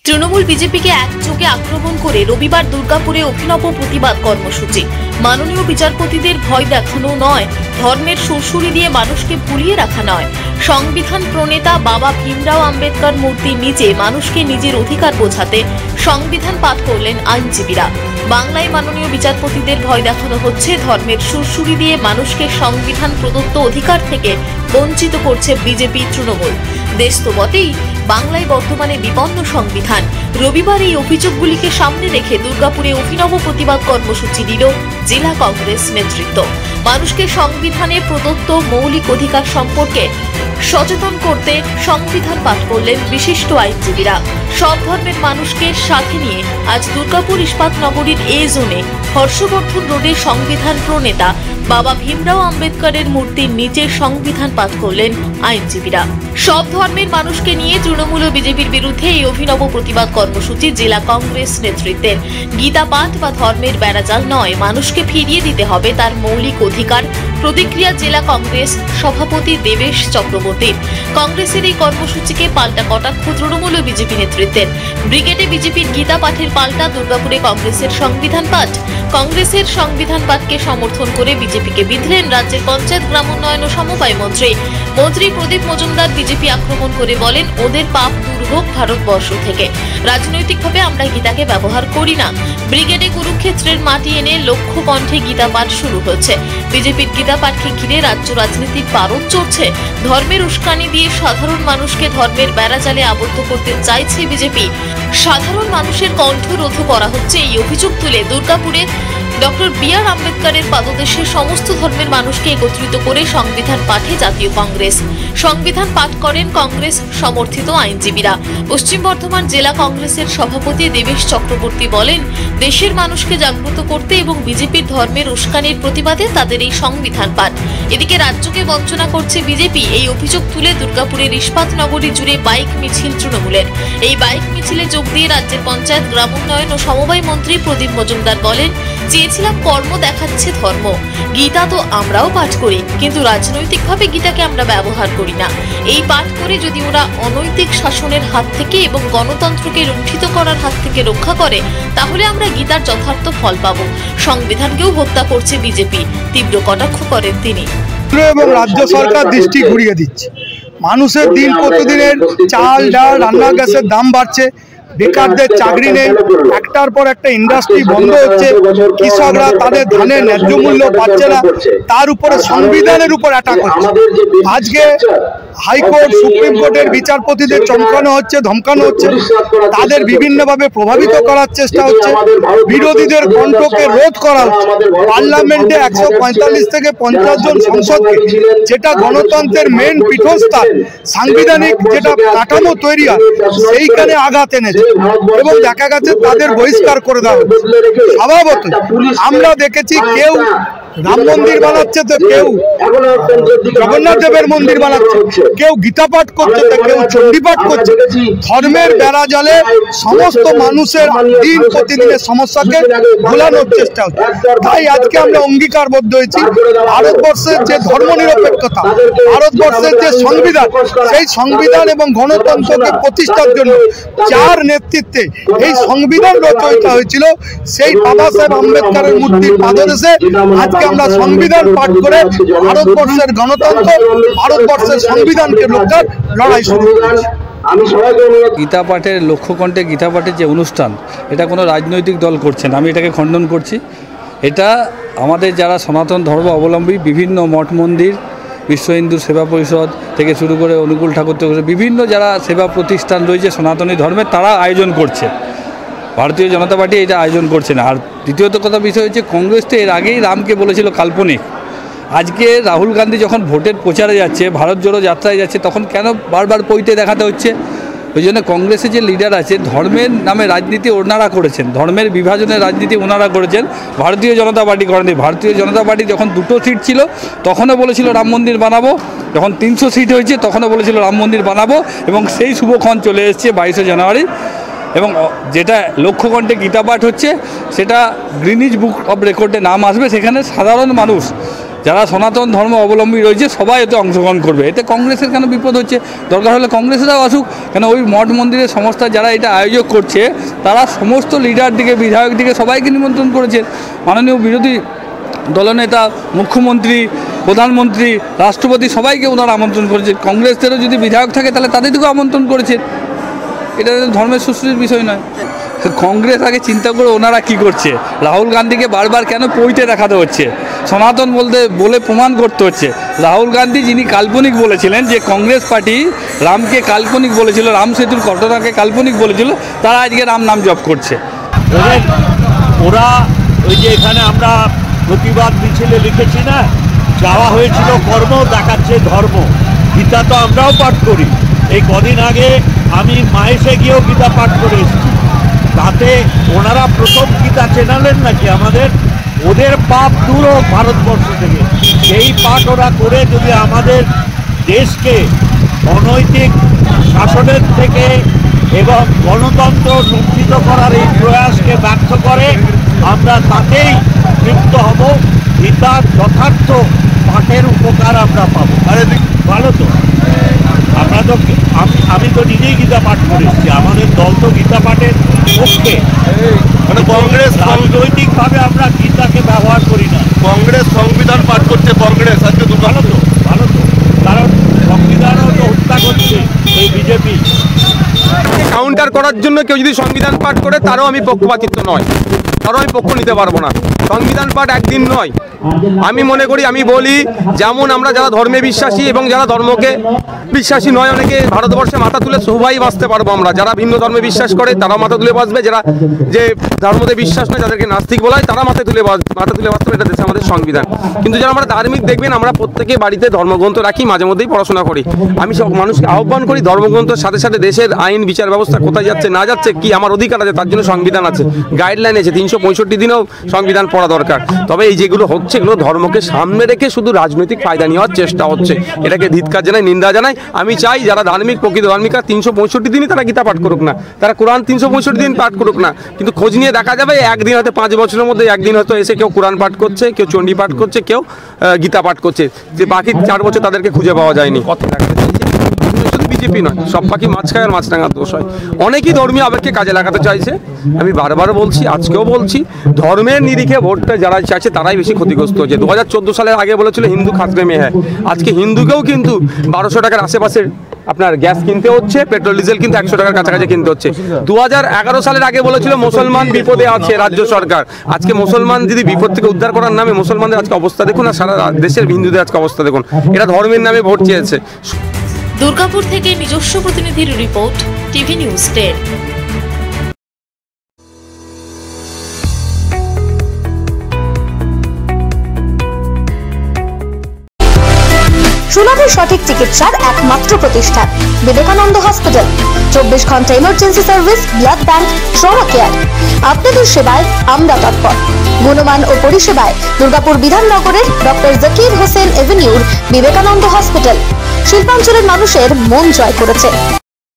তৃণমূল বিজেপিকে একযোগে আক্রমণ করে রবিবার দুর্গাপুরে অভিনব প্রতিবাদ কর্মসূচি। মাননীয় বিচারপতিদের ভয় দেখানো নয়, ধর্মের সুরসুরি দিয়ে মানুষকে ভুলিয়ে রাখা নয়। সংবিধান প্রণেতা বাবা ভীমরাও আম্বেদকর মূর্তির নিচে মানুষকে নিজের অধিকার বোঝাতে সংবিধান পাঠ করলেন আইনজীবীরা। বাংলায় মাননীয় বিচারপতিদের ভয় দেখানো হচ্ছে, ধর্মের সুরসুরি দিয়ে মানুষকে সংবিধান প্রদত্ত অধিকার থেকে বঞ্চিত করছে বিজেপি তৃণমূল। দেশ তো বটেই, বাংলায় বর্তমানে বিপন্ন সংবিধান। রবিবার এই অভিযোগগুলিকে সামনে রেখে দুর্গাপুরে অভিনব প্রতিবাদ কর্মসূচি দিল জেলা কংগ্রেস নেতৃত্ব। মানুষকে সংবিধানে প্রদত্ত মৌলিক অধিকার সম্পর্কে সচেতন করতে সংবিধান পাঠ করলেন বিশিষ্ট আইনজীবীরা। সব ধর্মের মানুষকে সাথে নিয়ে আজ দুর্গাপুর ইস্পাত নগরীর এ জোনে হর্ষবর্ধন রোডে সংবিধান প্রণেতা বাবা ভীমরাও আম্বেদকরের মূর্তির নিচে সংবিধান পাঠ করলেন আইনজীবীরা। সব ধর্মের মানুষকে নিয়ে তৃণমূল ও বিজেপির বিরুদ্ধে এই অভিনব প্রতিবাদ কর্মসূচি জেলা কংগ্রেস নেতৃত্বের। গীতা পাঠ বা ধর্মের বেড়াজাল নয়, মানুষকে ফিরিয়ে দিতে হবে তার মৌলিক অধিকার। প্রতিক্রিয়া জেলা কংগ্রেস সভাপতি দেবেশ চক্রবর্তীর। কংগ্রেসের এই কর্মসূচিকে পাল্টা কটাক্ষ তৃণমূল ও বিজেপি নেতৃত্বের। ব্রিগেডে বিজেপির গীতা পাঠের পাল্টা, দুর্গাপুরে কংগ্রেসের সংবিধান পাঠ। কংগ্রেসের সংবিধান পাঠকে সমর্থন করে বিজেপিকে বিঁধলেন রাজ্যের পঞ্চায়েত, গ্রামোন্নয়ন ও সমবায় মন্ত্রী প্রদীপ মজুমদার। বিজেপি আক্রমণ করে বলেন, ওদের পাপ দূর হোক ভারতবর্ষ থেকে। রাজনৈতিকভাবে আমরা গীতাকে ব্যবহার করি না। ব্রিগেডে কুরুক্ষেত্রের মাটি এনে লক্ষ কণ্ঠে গীতা পাঠ শুরু হচ্ছে। বিজেপির গীতা পাঠকে ঘিরে রাজ্য রাজনীতির পারদ চড়ছে। ধর্মের উস্কানি দিয়ে সাধারণ মানুষকে ধর্মের বেড়াজালে আবদ্ধ করতে চাইছে বিজেপি। সাধারণ মানুষের কণ্ঠ রোধ করা হচ্ছে, এই অভিযোগ তুলে দুর্গাপুরে ডক্টর বি.আর. আম্বেদকরের পাদদেশে সমস্ত ধর্মের মানুষকে একত্রিত করে সংবিধান পাঠে জাতীয় কংগ্রেস। সংবিধান পাঠ করেন কংগ্রেস সমর্থিত আইনজীবীরা। পশ্চিম বর্ধমান জেলা কংগ্রেসের সভাপতি দেবেশ চক্রবর্তী বলেন, দেশের মানুষকে জাগ্রত করতে এবং বিজেপির ধর্মের উস্কানির প্রতিবাদে তাদের এই সংবিধান পাঠ। এদিকে রাজ্যকে বঞ্চনা করছে বিজেপি, এই অভিযোগ তুলে দুর্গাপুরের ইস্পাত নগরী জুড়ে বাইক মিছিল তৃণমূলের। এই বাইক মিছিলে যোগ দিয়ে রাজ্যের পঞ্চায়েত, গ্রামোন্নয়ন ও সমবায় মন্ত্রী প্রদীপ মজুমদার বলেন, চেয়েছিলাম কর্ম দেখাচ্ছে ধর্ম। গীতা তো আমরাও পাঠ করি, কিন্তু রাজনৈতিকভাবে গীতাকে আমরা ব্যবহার করি না। এই পাঠ করে যদি ওরা অনৈতিক শাসনের হাত থেকে এবং গণতন্ত্রকে লুণ্ঠিত করার হাত থেকে রক্ষা করে, তাহলে আমরা গীতার যথার্থ ফল পাবো। সংবিধানকেও হত্যা করছে বিজেপি, তীব্র কটাক্ষ করেন তিনি। এবং রাজ্য সরকার দৃষ্টি ঘুরিয়ে দিচ্ছে। মানুষের দিন প্রতিদিনের চাল, ডাল, রান্না গ্যাসের দাম বাড়ছে, বেকারদের চাকরি নেই, একটার পর একটা ইন্ডাস্ট্রি বন্ধ হচ্ছে, কৃষকরা তাদের ধানের ন্যায্য মূল্য পাচ্ছে না, তার উপরে সংবিধানের উপর অ্যাটাক হচ্ছে। আজকে হাইকোর্ট, সুপ্রিম কোর্টের বিচারপতিদের চমকানো হচ্ছে, ধমকানো হচ্ছে, তাদের বিভিন্নভাবে প্রভাবিত করার চেষ্টা হচ্ছে, বিরোধীদের কণ্ঠকে রোধ করা হচ্ছে। পার্লামেন্টে 145 থেকে 50 জন সংসদকে, যেটা গণতন্ত্রের মেন পীঠস্থান, সাংবিধানিক যেটা কাঠামো তৈরি হয়, সেইখানে আঘাত এনেছে এবং দেখা গেছে তাদের বহিষ্কার করে দেওয়া হচ্ছে। স্বভাবত আমরা দেখেছি কেউ রাম মন্দির বানাচ্ছে, তো কেউ জগন্নাথ দেবের মন্দির বানাচ্ছে, কেউ গীতা পাঠ করছে, তো কেউ চণ্ডী পাঠ করছে। ধর্মের বেড়াজালে সমস্ত মানুষের দিন প্রতিদিনের সমস্যাকে ভোলানোর চেষ্টা হচ্ছে। তাই আজকে আমরা অঙ্গীকারবদ্ধ হয়েছি, ভারতবর্ষের যে ধর্মনিরপেক্ষতা, ভারতবর্ষের যে সংবিধান, সেই সংবিধান এবং গণতন্ত্রকে প্রতিষ্ঠার জন্য যার নেতৃত্বে এই সংবিধান রচয়িতা হয়েছিল, সেই বাবা সাহেব আম্বেদকরের মূর্তির পাদদেশে আজকে আমরা সংবিধান পাঠ করে ভারতবর্ষের গণতন্ত্র, ভারতবর্ষের সংবিধানকে রক্ষার লড়াই শুরু করেছি। গীতা পাঠের লক্ষ্যকণ্ঠে গীতা পাঠের যে অনুষ্ঠান, এটা কোনো রাজনৈতিক দল করছে না, আমি এটাকে খণ্ডন করছি। এটা আমাদের যারা সনাতন ধর্ম অবলম্বী, বিভিন্ন মঠ মন্দির, বিশ্ব হিন্দু সেবা পরিষদ থেকে শুরু করে অনুকূল ঠাকুর থেকে বিভিন্ন যারা সেবা প্রতিষ্ঠান রয়েছে সনাতনী ধর্মের, তারা আয়োজন করছে। ভারতীয় জনতা পার্টি এটা আয়োজন করছে না। আর দ্বিতীয়ত কথা বিষয় হচ্ছে, কংগ্রেস তো এর আগেই রামকে বলেছিল কাল্পনিক। আজকে রাহুল গান্ধী যখন ভোটের প্রচারে যাচ্ছে, ভারত জোড়ো যাত্রায় যাচ্ছে, তখন কেন বারবার পৈতে দেখাতে হচ্ছে? ওই জন্য কংগ্রেসের যে লিডার আছে, ধর্মের নামে রাজনীতি ওনারা করেছেন, ধর্মের বিভাজনের রাজনীতি ওনারা করেছেন, ভারতীয় জনতা পার্টি করেনি। ভারতীয় জনতা পার্টি যখন 2টো সিট ছিল তখনও বলেছিল রাম মন্দির বানাবো, যখন 300 সিট হয়েছে তখনও বলেছিল রাম মন্দির বানাবো, এবং সেই শুভক্ষণ চলে এসছে 22শে জানুয়ারি এবং যেটা লক্ষ্যকণ্ঠে গীতা পাঠ হচ্ছে সেটা গ্রিনিজ বুক অফ রেকর্ডে নাম আসবে, সেখানে সাধারণ মানুষ যারা সনাতন ধর্ম অবলম্বী রয়েছে সবাই এতে অংশগ্রহণ করবে। এতে কংগ্রেসের কেন বিপদ হচ্ছে? দরকার হলে কংগ্রেসেরাও আসুক, কেন ওই মঠ মন্দিরের সংস্থা যারা এটা আয়োজক করছে তারা সমস্ত লিডার দিকে, বিধায়ক দিকে সবাইকে নিমন্ত্রণ করেছে। মাননীয় বিরোধী দলনেতা, মুখ্যমন্ত্রী, প্রধানমন্ত্রী, রাষ্ট্রপতি সবাইকে ওনারা আমন্ত্রণ করেছে। কংগ্রেসেরও যদি বিধায়ক থাকে তাহলে তাদেরকেও আমন্ত্রণ করেছে। এটা ধর্মের সুশ্রীর বিষয় নয়। কংগ্রেস আগে চিন্তা করে ওনারা কি করছে। রাহুল গান্ধীকে বারবার কেন পইতে দেখাতে হচ্ছে, সনাতন বলে প্রমাণ করতে হচ্ছে। রাহুল গান্ধী যিনি কাল্পনিক বলেছিলেন, যে কংগ্রেস পার্টি রামকে কাল্পনিক বলেছিল, রাম সেতুর ঘটনাকে কাল্পনিক বলেছিল, তারা আজকে রাম নাম জপ করছে। ওরা ওই যে এখানে আমরা প্রতিবাদ মিছিলে লিখেছি না, যাওয়া হয়েছিল কর্ম, দেখাচ্ছে ধর্ম। গীতা তো আমরাও পাঠ করি। এই কদিন আগে আমি মায়েসে গিয়েও গীতা পাঠ করে এসেছি। তাতে ওনারা প্রথম গীতা চেনালেন নাকি আমাদের? ওদের পাপ দূর হোক ভারতবর্ষ থেকে। সেই পাঠ ওরা করে যদি আমাদের দেশকে অনৈতিক শাসনের থেকে এবং গণতন্ত্র সুরক্ষিত করার এই প্রয়াসকে ব্যর্থ করে, আমরা তাতেই তৃপ্ত হব। গীতার যথার্থ পাঠের উপকার আমরা পাবো। আরে ভালো তো, আমরা তো আমি তো নিজেই গীতা পাঠ করে এসেছি। আমাদের দল তো গীতা পাঠের পক্ষে। মানে কংগ্রেস রাজনৈতিকভাবে আমরা গীতাকে ব্যবহার করি না। কংগ্রেস সংবিধান পাঠ করছে, কংগ্রেস আজকে ভালো তো, কারণ সংবিধানও তো হত্যা করছে এই বিজেপি। কাউন্টার করার জন্য কেউ যদি সংবিধান পাঠ করে তারও আমি পক্ষপাতিত্ব নয়, তারও আমি পক্ষ নিতে পারবো না। সংবিধান পাঠ একদিন নয়। আমি মনে করি, আমি বলি, যেমন আমরা যারা ধর্মে বিশ্বাসী এবং যারা ধর্মকে বিশ্বাসী নয়, অনেকে ভারতবর্ষে মাথা তুলে সবাই বাঁচতে পারবো আমরা। যারা ভিন্ন ধর্মে বিশ্বাস করে তারাও মাথা তুলে বাঁচবে, যারা যে ধর্মতে বিশ্বাস নয়, যাদেরকে নাস্তিক বলা হয়, তারা মাথা তুলে বাঁচতে। এটা দেশে আমাদের সংবিধান। কিন্তু যারা আমরা ধার্মিক, দেখবেন আমরা প্রত্যেকে বাড়িতে ধর্মগ্রন্থ রাখি, মাঝে মধ্যেই পড়াশোনা করি। আমি সব মানুষকে আহ্বান করি, ধর্মগ্রন্থের সাথে সাথে দেশের আইন বিচার ব্যবস্থা কোথায় যাচ্ছে না যাচ্ছে, কি আমার অধিকার আছে, তার জন্য সংবিধান আছে, গাইডলাইন আছে। 365 দিনেও সংবিধান পড়া দরকার। তবে এই যেগুলো হচ্ছে, এগুলো ধর্মকে সামনে রেখে শুধু রাজনৈতিক ফায়দা নেওয়ার চেষ্টা হচ্ছে। এটাকে ধিক্কার জানাই, নিন্দা জানাই। আমি চাই যারা ধার্মিক, প্রকৃত ধার্মিকা, 365 দিনই তারা গীতা পাঠ করুক না, তারা কোরআন 365 দিন পাঠ করুক না। কিন্তু খোঁজ নিয়ে দেখা যাবে একদিন হয়তো 5 বছরের মধ্যে একদিন হয়তো এসে কেউ কোরআন পাঠ করছে, কেউ চণ্ডী পাঠ করছে, কেউ গীতা পাঠ করছে, যে বাকি 4 বছর তাদেরকে খুঁজে পাওয়া যায়নি। কত দেখা যাচ্ছে শুধু বিজেপি নয়, সব পাখি মাছ খায় আর মাছ ডাঙার দোষ হয়। অনেকেই ধর্মীয় আবেগকে কাজে লাগাতে চাইছে। আমি বারবার বলছি, আজকেও বলছি, ধর্মের নিরিখে ভোটটা যারা চাইছে তারাই বেশি ক্ষতিগ্রস্ত হচ্ছে। 2014 সালের আগে বলেছিল হিন্দু খাতরে মে হ্যাঁ, আজকে হিন্দুকেও কিন্তু 1200 টাকার আশেপাশে আপনার গ্যাস কিনতে হচ্ছে, পেট্রোল ডিজেল কিন্তু 100 টাকার কাছাকাছি কিনতে হচ্ছে। 2011 সালের আগে বলেছিল মুসলমান বিপদে আছে রাজ্য সরকার। আজকে মুসলমান যদি বিপদ থেকে উদ্ধার করার নামে মুসলমানদের আজকে অবস্থা দেখুন, আর সারা দেশের হিন্দুদের আজকে অবস্থা দেখুন। এরা ধর্মের নামে ভোট চেয়েছে। দুর্গাপুর থেকে নিজস্ব প্রতিনিধির রিপোর্ট, টিভি নিউজ 10। সুলভ সঠিক চিকিৎসার একমাত্র প্রতিষ্ঠান বিবেকানন্দ হসপিটাল। 24 ঘন্টা emergency service, blood bank, trauma care. আপনাদের সেবায় আমরা তৎপর। গুণমান ও পরিষেবায় দুর্গাপুর বিধাননগরের ডক্টর জাকির হোসেন এভিনিউর বিবেকানন্দ হসপিটাল শিল্পাঞ্চলের মানুষের মন জয় করেছে।